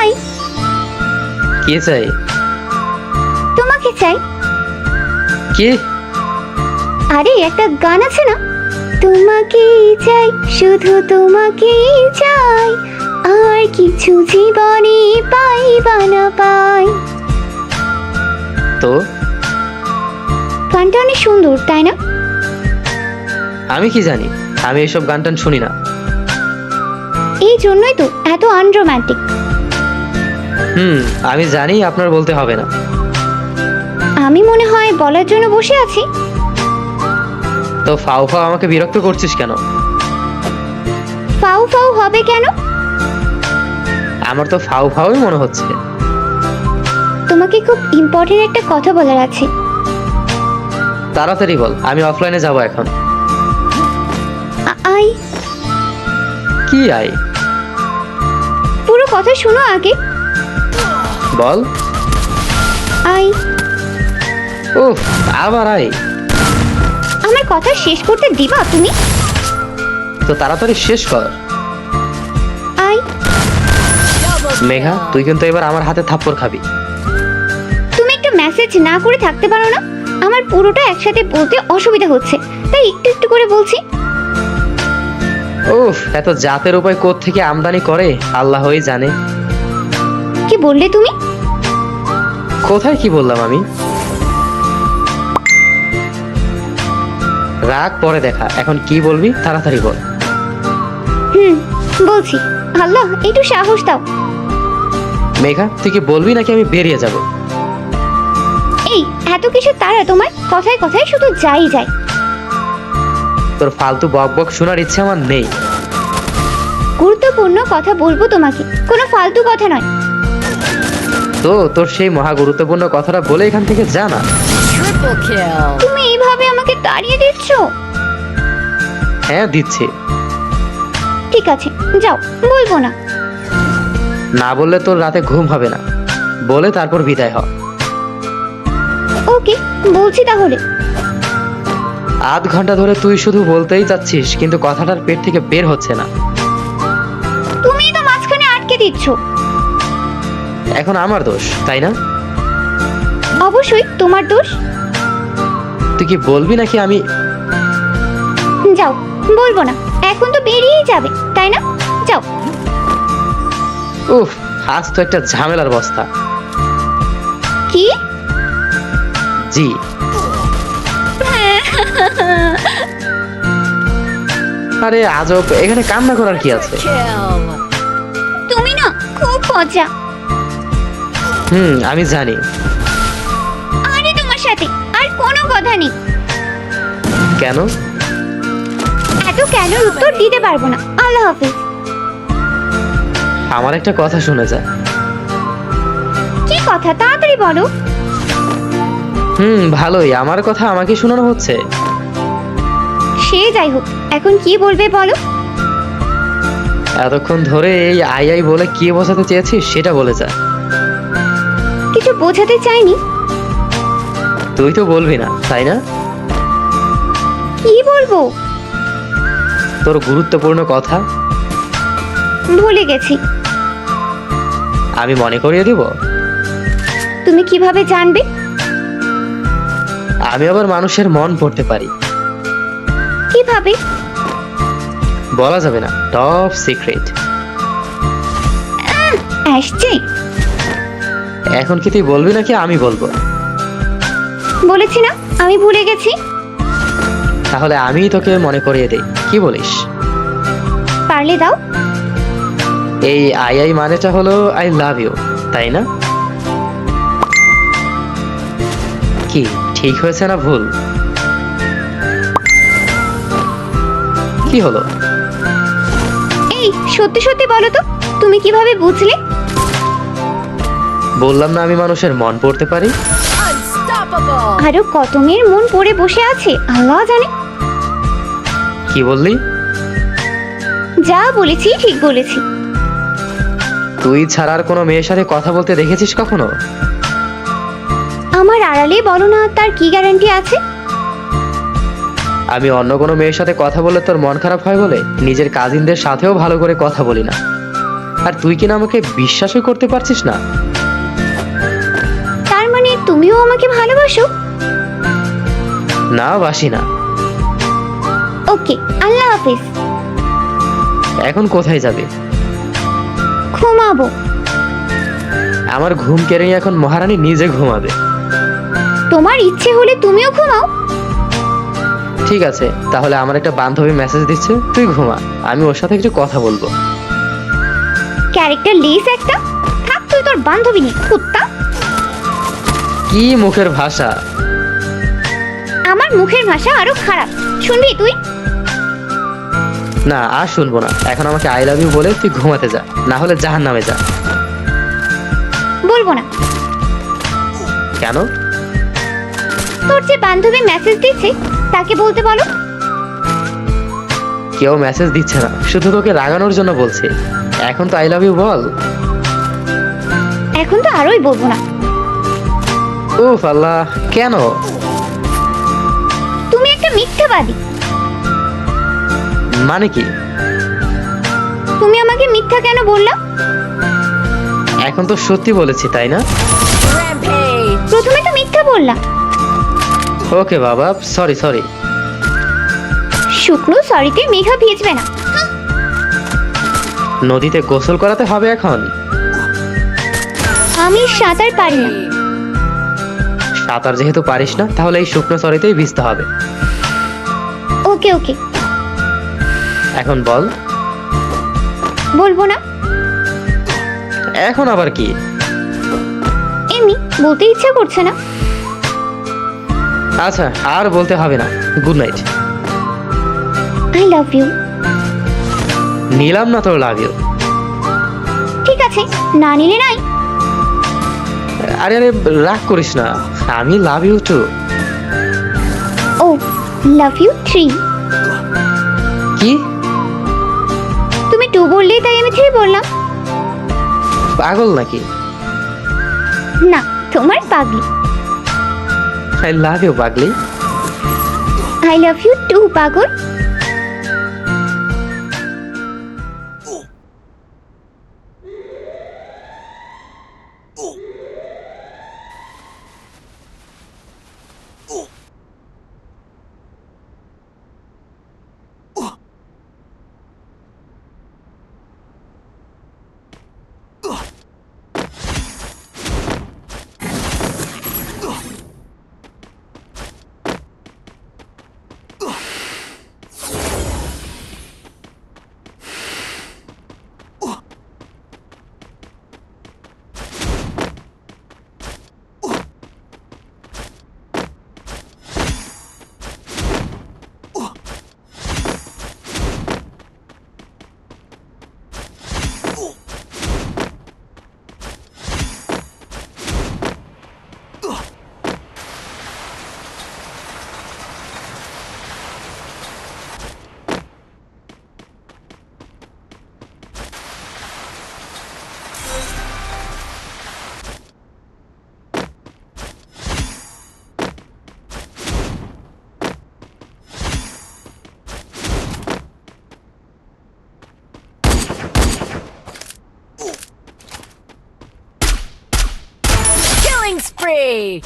High. কি চাই? তোমাকে চাই। কি? আরে একটা গান আছে না, তোমাকেই চাই, শুধু তোমাকেই চাই, আর কিছু জীবনে পাই বা না পাই। তো গানটা অনেক সুন্দর, তাই না? আমি কি জানি, আমি এসব গান টান শুনি না। এই জন্যই তো এত আনরোম্যান্টিক। আমি জানি, আপনার বলতে হবে না। আমি মনে হয় বলার জন্য বসে আছি। তো ফাও ফাও আমাকে বিরক্ত করছিস কেন? ফাউ ফাউ হবে কেন? আমার তো ফাও ফাওই মনে হচ্ছে। তোমাকে খুব ইম্পর্টেন্ট একটা কথা বলার আছে। তাড়াতাড়ি বল, আমি অফলাইনে যাব এখন। আই। কি আই? পুরো কথা শোনো আগে। বল। আই। উফ, আবার আই? আমার কথা শেষ করতে দিবা তুমি? তো তাড়াতাড়ি শেষ কর। আই। মেঘা, তুই কিন্তু এবার আমার হাতে থাপ্পড় খাবি। তুমি একটা মেসেজ না করে থাকতে পারো না? আমার পুরোটা একসাথে বলতে অসুবিধা হচ্ছে, তাই একটু একটু করে বলছি। উফ, এত জাতের উপায় কোত্থেকে থেকে আমদানি করে আল্লাহই জানে। কি বললে তুমি? কোথায় কি বললাম আমি? রাগ পরে দেখা, এখন কি বলবি তাড়াতাড়ি বল। বলছি। আল্লাহ, একটু সাহস দাও। মেঘা, তুই কি বলবি নাকি আমি বেরিয়ে যাব? এই এত কিছু তারা তোমার, কথায় কথায় শুধু যাই যায়। তোর ফালতু বক বক শোনার ইচ্ছে আমার নেই। গুরুত্বপূর্ণ কথা বলবো তোমাকে, কোনো ফালতু কথা নয়। তো তোর সেই মহা গুরুত্বপূর্ণ কথাটা বলে এখান থেকে যা না। তুমি এইভাবে আমাকে তাড়িয়ে দিচ্ছ? হ্যাঁ দিচ্ছি। ঠিক আছে, যাও, বলবো না। না বললে তোর রাতে ঘুম হবে না। বলে তারপর বিদায় হ। ওকে, বলছি তাহলে। আধ ঘন্টা ধরে তুই শুধু বলতেই চাচ্ছিস, কিন্তু কথাটার পেট থেকে বের হচ্ছে না। তুমি তো মাঝখানে আটকে দিচ্ছ। এখন আমার দোষ, তাই না? অবশ্যই তোমার দোষ। তুই কি বলবি নাকি আমি? যাও, বলবো না। এখন তো বেরিয়েই যাবে, তাই না? যাও। উফ, আজ তো একটা ঝামেলার বস্তা। কি? জি। আরে আজব, এখানে কান্না করার কি আছে? তুমি না খুব মজা। আমি জানি। আরে তোমার সাথে আর কোনো কথা নেই। কেন? এত কেন উত্তর দিতে পারবো না। আল্লাহ হাফিজ। আমার একটা কথা শুনে যা। কি কথা, তাড়াতাড়ি বলো। ভালোই, আমার কথা আমাকে শোনানো হচ্ছে। সে যাই হোক, এখন কি বলবে বলো। এতক্ষণ ধরে এই আই আই বলে কি বোঝাতে চেয়েছিস সেটা বলে যা। কিছু বোঝাতে চাইনি। তুই তো বলবি না, তাই না? কি বলবো? তোর গুরুত্বপূর্ণ কথা। ভুলে গেছি। আমি মনে করিয়ে দিব? তুমি কিভাবে জানবে? আমি আবার মানুষের মন পড়তে পারি। কিভাবে? বলা যাবে না, টপ সিক্রেট। আসছে। এখন কি তুই বলবি নাকি আমি বলবো? বলেছি না আমি ভুলে গেছি। তাহলে আমি তোকে মনে করিয়ে দেই, কি বলিস? পারলে দাও। এই আই আই মানেটা হলো আই লাভ ইউ, তাই না? কি ঠিক হয়েছে না ভুল? কি হলো? এই সত্যি সত্যি বলো তো, তুমি কিভাবে বুঝলে? বললাম না আমি মানুষের মন পড়তে পারি। আরো কত মেয়ের মন পড়ে বসে আছে আল্লাহ জানে। কি বললি? যা বলেছি ঠিক বলেছি। তুই ছাড়া আর কোনো মেয়ের সাথে কথা বলতে দেখেছিস কখনো? আমার আড়ালে বলো না, তার কি গ্যারান্টি আছে? আমি অন্য কোনো মেয়ের সাথে কথা বললে তোর মন খারাপ হয় বলে নিজের কাজিনদের সাথেও ভালো করে কথা বলি না। আর তুই কিনা আমাকে বিশ্বাসই করতে পারছিস না? তার মানে তুমিও আমাকে ভালোবাসো? না, বাসি না। ওকে, আল্লাহ হাফিজ। এখন কোথায় যাবে? ঘুমাবো। আমার ঘুম কেড়ে নিয়ে এখন মহারানী নিজে ঘুমাবে। তোমার ইচ্ছে হলে তুমিও ঘুমাও। ঠিক আছে, তাহলে আমার একটা বান্ধবী মেসেজ দিচ্ছে, তুই ঘুমা, আমি ওর সাথে একটু কথা বলবো। ক্যারেক্টার লেস একটা। থাক তুই তোর বান্ধবী নিয়ে, কুত্তা। কি মুখের ভাষা! আমার মুখের ভাষা আরো খারাপ, শুনবি তুই? না, আর শুনবো না। এখন আমাকে আই লাভ ইউ বলে তুই ঘুমাতে যা, না হলে জাহান্নামে যা। বলবো না। কেন? তোর যে বান্ধবী মেসেজ দিচ্ছে তাকে বলতে বলো। কেউ মেসেজ দিচ্ছে না, শুধু তোকে রাগানোর জন্য বলছে। এখন তো আই লাভ ইউ বল। এখন তো আরোই বলবো না। উফ আল্লাহ, কেন? তুমি একটা মিথ্যাবাদী। মানে কি? তুমি আমাকে মিথ্যা কেন বললা? এখন তো সত্যি বলেছি, তাই না? প্রথমে তো মিথ্যা বললা। ওকে বাবা, সরি সরি। শুকনো সরিতে মেঘা ভিজবে না। নদীতে গোসল করাতে হবে এখন? আমি সাঁতার পারি না। সাঁতার যেহেতু পারিস না, তাহলে এই শুকনো সরিতেই ভিজতে হবে। ওকে ওকে, এখন বল। বলবো না। এখন আবার কি? এমনি বলতে ইচ্ছা করছে না। আচ্ছা, আর বলতে হবে না। Good night. I love you. নিলাম না তোর লাভ ইউ। ঠিক আছে, না নিলে নাই। আরে আরে, রাগ করিস না, আমি লাভ ইউ টু। ও, লাভ ইউ 3। কি? তুমি 2 বললে তাই আমি 3 বললাম। পাগল নাকি? না, তোমার পাগলি। আই লাভ ইউ পাগলি। আই লাভ ইউ 2 পাগল। Killing spree!